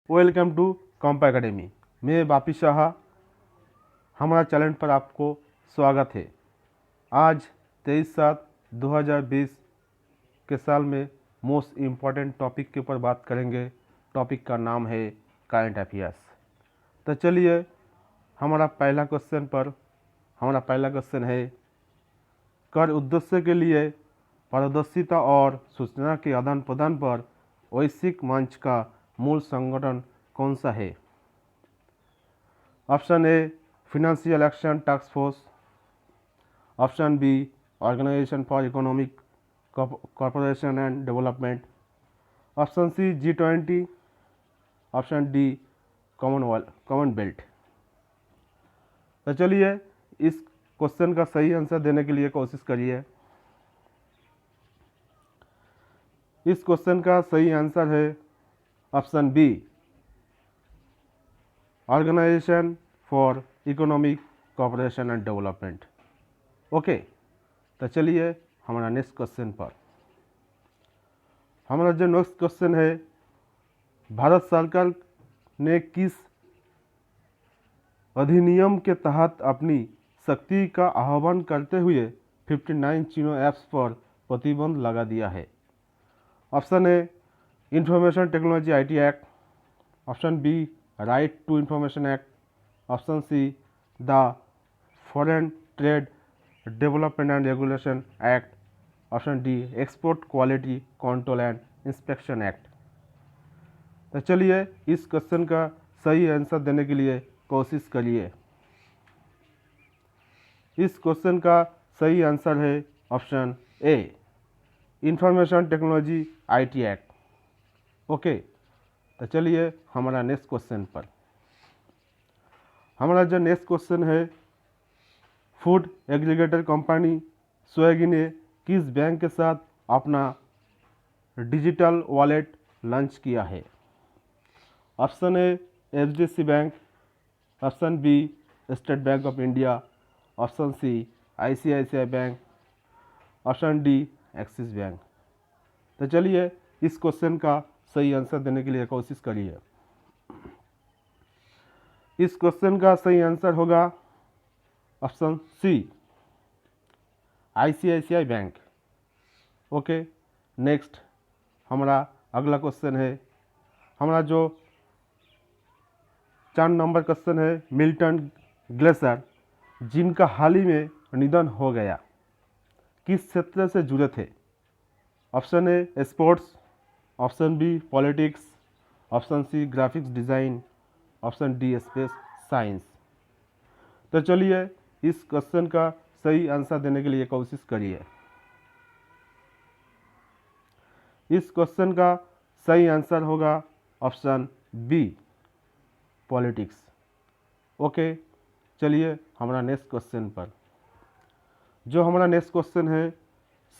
Welcome to comp academy. मैं बापी शाह, हमारा channel पर आपको स्वागत है। आज 23/7/2020 के साल में मोस्ट इम्पॉर्टेंट टॉपिक के ऊपर बात करेंगे। टॉपिक का नाम है करंट अफेयर्स। तो चलिए हमारा पहला क्वेश्चन है, कर उद्देश्य के लिए पारदर्शिता और सूचना के आदान प्रदान पर वैश्विक मंच का मूल संगठन कौन सा है? Option A financial action task force, option B organisation for economic corporation and development, option C G20, option D commonwealth. तो चलिए इस क्वेश्चन का सही आंसर देने के लिए कोशिश करिए। इस क्वेश्चन का सही आंसर है option B organisation for economic corporation and development. Okay, तो चलिए हमारा नेक्स्ट क्वेश्चन पर। हमारा जो नेक्स्ट क्वेश्चन है, भारत सरकार ने किस अधिनियम के तहत अपनी शक्ति का आह्वान करते हुए 59 चीनो ऐप्स पर प्रतिबंध लगा दिया है? Option A information technology IT act, option B right to information act, option C the foreign trade development and regulation act, option D export quality control and inspection act. तो चलिए इस question का सही आंसर देने के लिए कोशिश करिए। इस क्वेश्चन का सही आंसर है option A information technology IT act. Okay, तो चलिए हमारा नेक्स्ट क्वेश्चन पर। हमारा जो नेक्स्ट क्वेश्चन है, फूड एग्रीगेटर कंपनी स्विगी ने किस बैंक के साथ अपना डिजिटल वॉलेट लॉन्च किया है? Option A HDFC bank, option B State Bank of India, option C ICICI bank, option D Axis Bank. तो चलिए इस क्वेश्चन का सही आंसर देने के लिए कोशिश करिए। इस क्वेश्चन का सही आंसर होगा option C ICICI bank. Okay, next हमारा अगला क्वेश्चन है। हमारा जो 4 नंबर क्वेश्चन है, मिल्टन ग्लेशियर जिनका हाल ही में निधन हो गया, किस क्षेत्र से जुड़े थे? Option A sports, option B politics, option C graphics design, option D space science. तो चलिए इस क्वेश्चन का सही आंसर देने के लिए कोशिश करिए। इस क्वेश्चन का सही आंसर होगा ऑप्शन बी पॉलिटिक्स। ओके, चलिए हमारा नेक्स्ट क्वेश्चन पर। जो हमारा नेक्स्ट क्वेश्चन है,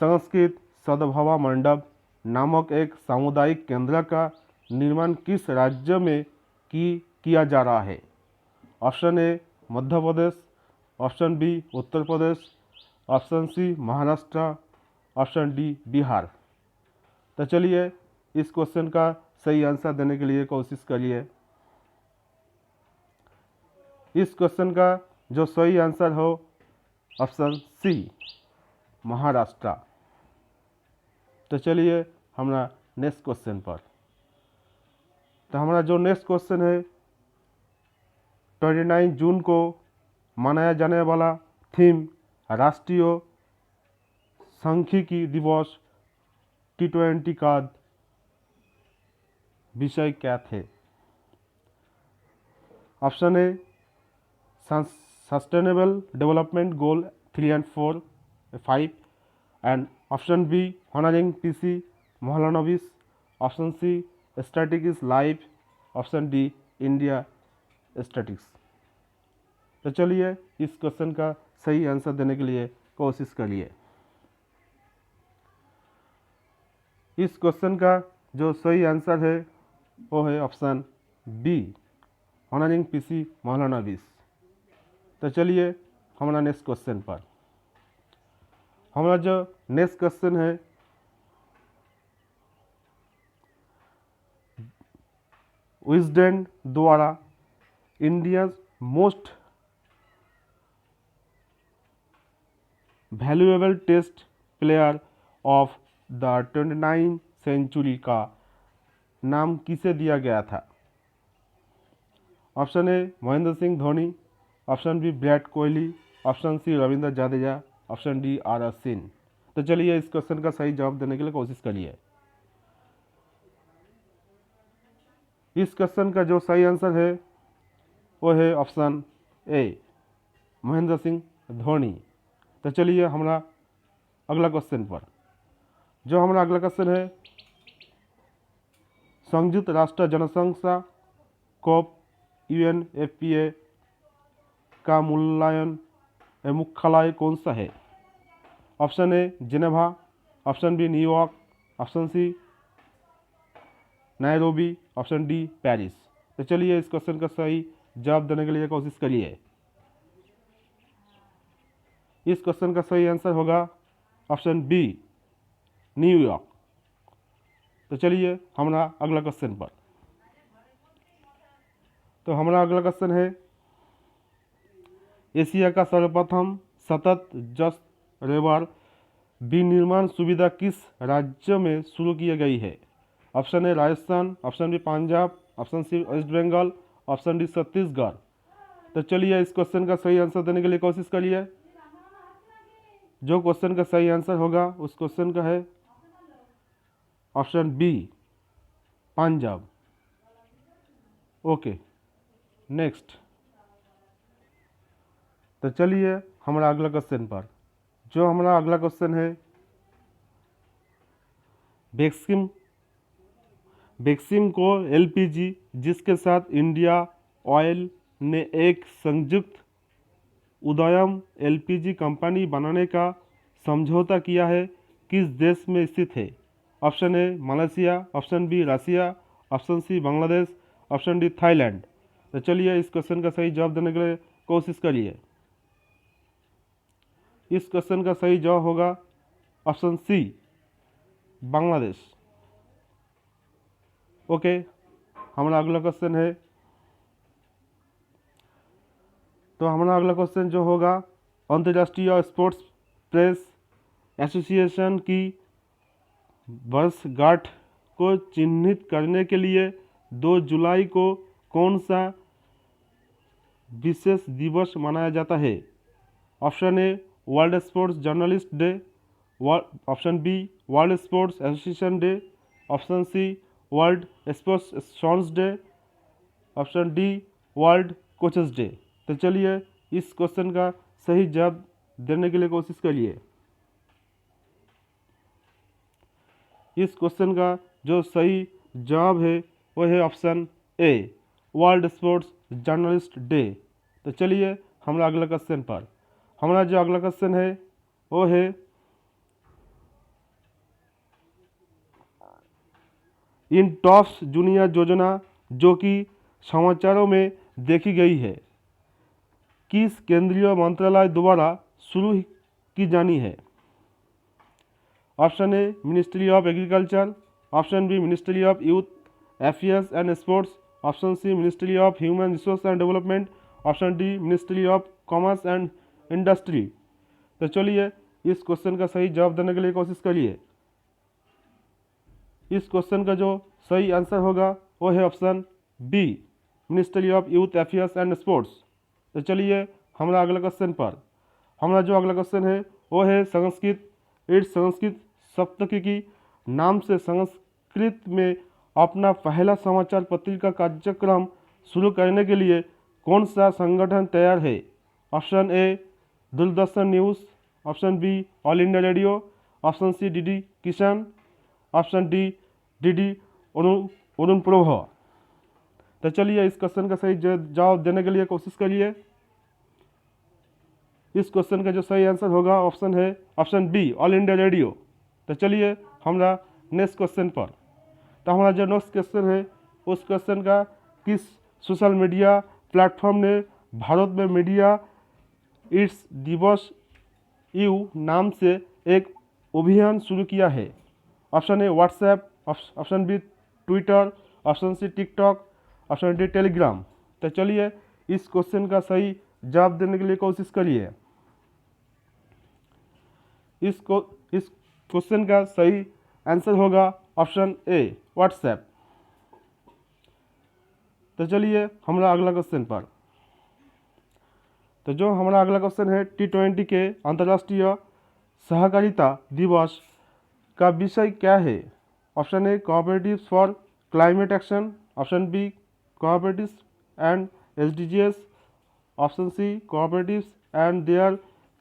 संस्कृत सद्भावना मंडप नामक एक सामुदायिक केंद्र का निर्माण किस राज्य में किया जा रहा है? Option A Madhya Pradesh, option B Uttar Pradesh, option C Maharashtra, option D Bihar. तो चलिए इस क्वेश्चन का सही आंसर देने के लिए कोशिश करिए। इस क्वेश्चन का जो सही आंसर हो ऑप्शन सी महाराष्ट्र। तो चलिए हमारा नेक्स्ट क्वेश्चन पर। तो हमारा जो नेक्स्ट क्वेश्चन है, 29 जून को मनाया जाने वाला थीम राष्ट्रीय सांख्यिकी दिवस T20 का विषय क्या थे? Option A sustainable development goal 3 and 4, 5, and option B honoring PC Mahalanobis, option C static is life, option D India statics। तो चलिए इस क्वेश्चन का सही आंसर देने के लिए कोशिश करिए। इस क्वेश्चन का जो सही आंसर है वो है option B honouring PC Mahalanobis। तो चलिए हमारा नेक्स्ट क्वेश्चन पर। हमारा जो नेक्स्ट क्वेश्चन है, विजडन द्वारा India's most valuable test player of the 29 century का नाम किसे दिया गया था? Option A Mahendra Singh Dhoni, option B Virat Kohli, option C Ravindra Jadeja, option D R Ashwin. तो चलिए इस क्वेश्चन का सही जवाब देने के लिए कोशिश करिए। इस क्वेश्चन का जो सही आंसर है वो है ऑप्शन ए महेंद्र सिंह धोनी। तो चलिए हमारा अगला क्वेश्चन पर, जो हमारा अगला क्वेश्चन है, संयुक्त राष्ट्र जनसंख्या कोप UNFPA का मुख्यालय कौन सा है? Option A Geneva, option B New York, option C Nairobi, option D Paris. तो चलिए इस क्वेश्चन का सही जवाब देने के लिए कोशिश करिए। इस क्वेश्चन का सही आंसर होगा ऑप्शन बी न्यूयॉर्क। तो चलिए हमारा अगला क्वेश्चन पर, तो हमारा अगला क्वेश्चन है, एशिया का सर्वप्रथम सतत जस रेवर विनिर्माण सुविधा किस राज्य में शुरू की गई है? Option A Rajasthan, option B Punjab, option C West Bengal, option D Chhattisgarh. तो चलिए इस क्वेश्चन का सही आंसर देने के लिए कोशिश करिए। जो क्वेश्चन का सही आंसर होगा उस क्वेश्चन का है option B Punjab. Okay next. तो चलिए हमारा अगला क्वेश्चन पर, जो हमारा अगला क्वेश्चन है, वैक्सीम को LPG जिसके साथ इंडिया ऑयल ने एक संयुक्त उदयम LPG कंपनी बनाने का समझौता किया है, किस देश में स्थित है? Option A Malaysia, option B Russia, option C Bangladesh, option D Thailand. तो चलिए इस क्वेश्चन का सही जवाब देने के लिए कोशिश करिए। इस क्वेश्चन का सही जवाब होगा ऑप्शन सी बांग्लादेश। ओके हमारा अगला क्वेश्चन है, तो हमारा अगला क्वेश्चन जो होगा, अंतर्राष्ट्रीय स्पोर्ट्स प्रेस एसोसिएशन की वर्षगांठ को चिन्हित करने के लिए 2 जुलाई को कौन सा विशेष दिवस मनाया जाता है? Option A world sports journalist day, option B world sports association day, option C world sports sons day, option D world coaches day. तो चलिए इस क्वेश्चन का सही जवाब देने के लिए कोशिश करिए। इस क्वेश्चन का जो सही जवाब है वो है option A world sports journalist day. तो चलिए हमारा अगला क्वेश्चन पर, हमारा जो अगला क्वेश्चन है वो है, इन टॉप्स जूनियर योजना जो कि समाचारों में देखी गई है, किस केंद्रीय मंत्रालय द्वारा शुरू की जानी है? Option A ministry of agriculture, option B ministry of youth affairs and sports, option C ministry of human resource and development, option D ministry of commerce and industry. तो चलिए इस क्वेश्चन का सही जवाब देने के लिए कोशिश करिए। इस क्वेश्चन का जो सही आंसर होगा वो है option B ministry of youth affairs and sports. तो चलिए हमारा अगला क्वेश्चन पर, हमारा जो अगला क्वेश्चन है वो है, संस्कृत सप्तकी नाम से संस्कृत में अपना पहला समाचार पत्रिका कार्यक्रम शुरू करने के लिए कौन सा संगठन तैयार है? Option A Doordarshan news, option B All India Radio, option C DD Kisan, option D DD Arun Prabha. तो चलिए इस क्वेश्चन का सही जवाब देने के लिए कोशिश करिए। इस क्वेश्चन का जो सही आंसर होगा ऑप्शन है option B All India radio. तो चलिए हमारा नेक्स्ट क्वेश्चन पर, तो हमारा जो नेक्स्ट क्वेश्चन है उस क्वेश्चन का, किस सोशल मीडिया प्लेटफॉर्म ने भारत में मीडिया इट्स दिवस यू नाम से एक अभियान शुरू किया है? Option A WhatsApp, option B Twitter, option C TikTok, option D Telegram. तो चलिए इस क्वेश्चन का सही जवाब देने के लिए कोशिश करिए। इस क्वेश्चन का सही आंसर होगा ऑप्शन ए व्हाट्सएप। तो चलिए हमारा अगला क्वेश्चन पर। तो जो हमारा अगला क्वेश्चन है T20 के अंतर्राष्ट्रीय सहकारिता दिवस का विषय क्या है? Option A cooperatives for climate action, option B cooperatives and SDGs, option C cooperatives and their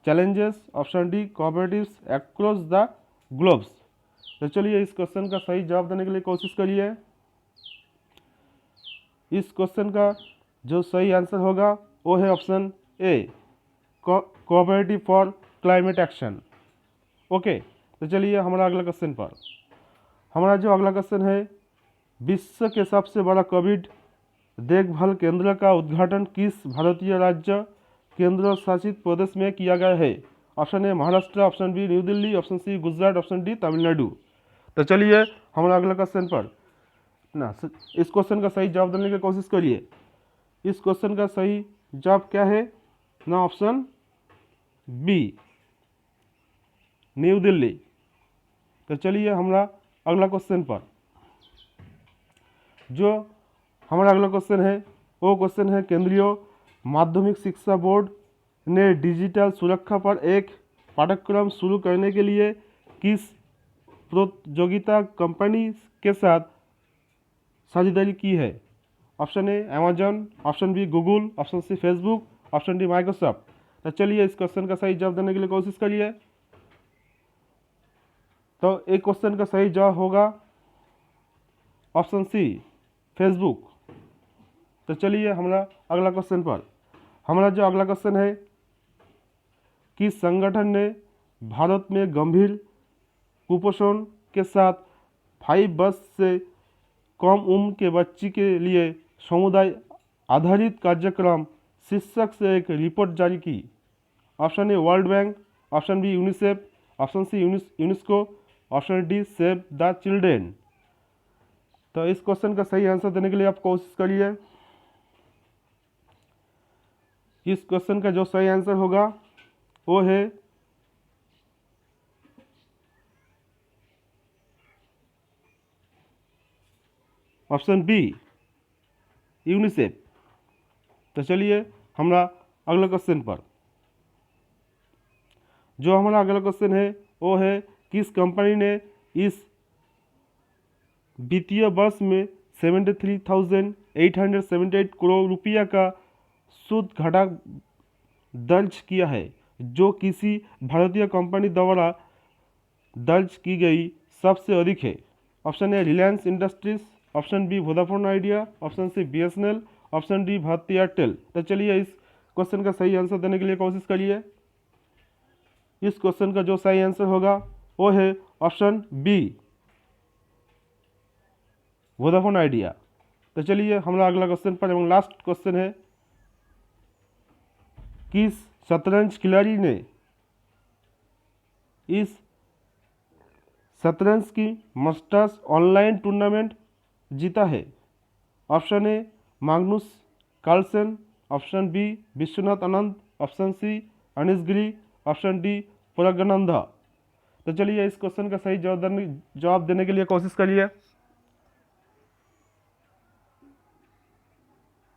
challenges, option D cooperatives across the globes. तो चलिए इस क्वेश्चन का सही जवाब देने के लिए कोशिश करिए। इस क्वेश्चन का जो सही आंसर होगा वो है option A cooperative for climate action. Okay, तो चलिए हमारा अगला क्वेश्चन पर। हमारा जो अगला क्वेश्चन है, विश्व के सबसे बड़ा कोविड देखभाल केंद्र का उद्घाटन किस भारतीय राज्य केंद्र शासित प्रदेश में किया गया है? Option A Maharashtra, option B New Delhi, option C Gujarat, option D Tamil Nadu. तो चलिए हमारा अगला क्वेश्चन पर ना इस क्वेश्चन का सही जवाब देने की कोशिश करिए। इस क्वेश्चन का सही जवाब क्या है ना? Option B New Delhi. तो चलिए हमारा अगला क्वेश्चन पर। जो हमारा अगला क्वेश्चन है वो क्वेश्चन है, केंद्रीय माध्यमिक शिक्षा बोर्ड ने डिजिटल सुरक्षा पर एक पाठ्यक्रम शुरू करने के लिए किस प्रतियोगिता कंपनी के साथ साझेदारी की है? Option A Amazon, option B Google, option C Facebook, option D Microsoft. तो चलिए इस क्वेश्चन का सही जवाब देने के लिए कोशिश करिए। तो एक क्वेश्चन का सही जवाब होगा ऑप्शन सी फेसबुक। तो चलिए हमारा अगला क्वेश्चन पर। हमारा जो अगला क्वेश्चन है, किस संगठन ने भारत में गंभीर कुपोषण के साथ 5 वर्ष से कम उम्र के बच्ची के लिए समुदाय आधारित कार्यक्रम शीर्षक से एक रिपोर्ट जारी की? Option A World Bank, option B UNICEF, option C UNESCO, option D Save the Children. तो इस क्वेश्चन का सही आंसर देने के लिए आप कोशिश करिए। इस क्वेश्चन का जो सही आंसर होगा वो है ऑप्शन बी यूनिसेफ। तो चलिए हमारा अगला क्वेश्चन पर। जो हमारा अगला क्वेश्चन है वो है, किस कंपनी ने इस वित्तीय वर्ष में 73,878 करोड़ रुपया का शुद्ध घाटा दर्ज किया है, जो किसी भारतीय कंपनी द्वारा दर्ज की गई सबसे अधिक है? Option A Reliance Industries, option B Vodafone Idea, option C BSNL, option D Bharti Airtel. तो चलिए इस क्वेश्चन का सही आंसर देने के लिए कोशिश करिए। इस क्वेश्चन का जो सही आंसर होगा वो है ऑप्शन बी वोडाफोन आइडिया। तो चलिए हमारा अगला क्वेश्चन पर एवं लास्ट क्वेश्चन है, किस शतरंज खिलाड़ी ने इस शतरंज की मास्टर्स ऑनलाइन टूर्नामेंट जीता है? Option A Magnus Carlsen, option B Vishwanath Anand, option C Anish Giri, option D Praggnanandhaa. तो चलिए इस क्वेश्चन का सही जवाब देने के लिए कोशिश करिए।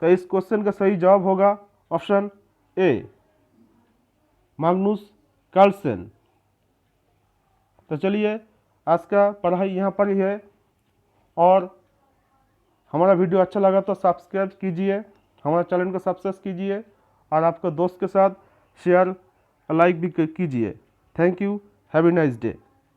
तो इस क्वेश्चन का सही जवाब होगा ऑप्शन ए मैग्नुस कार्लसन। तो चलिए आज का पढ़ाई यहाँ पर ही है, और हमारा वीडियो अच्छा लगा तो सब्सक्राइब कीजिए, हमारा चैनल को सब्सक्राइब कीजिए और आपके दोस्त के साथ शेयर लाइक भी कीजिए। Thank you, have a nice day.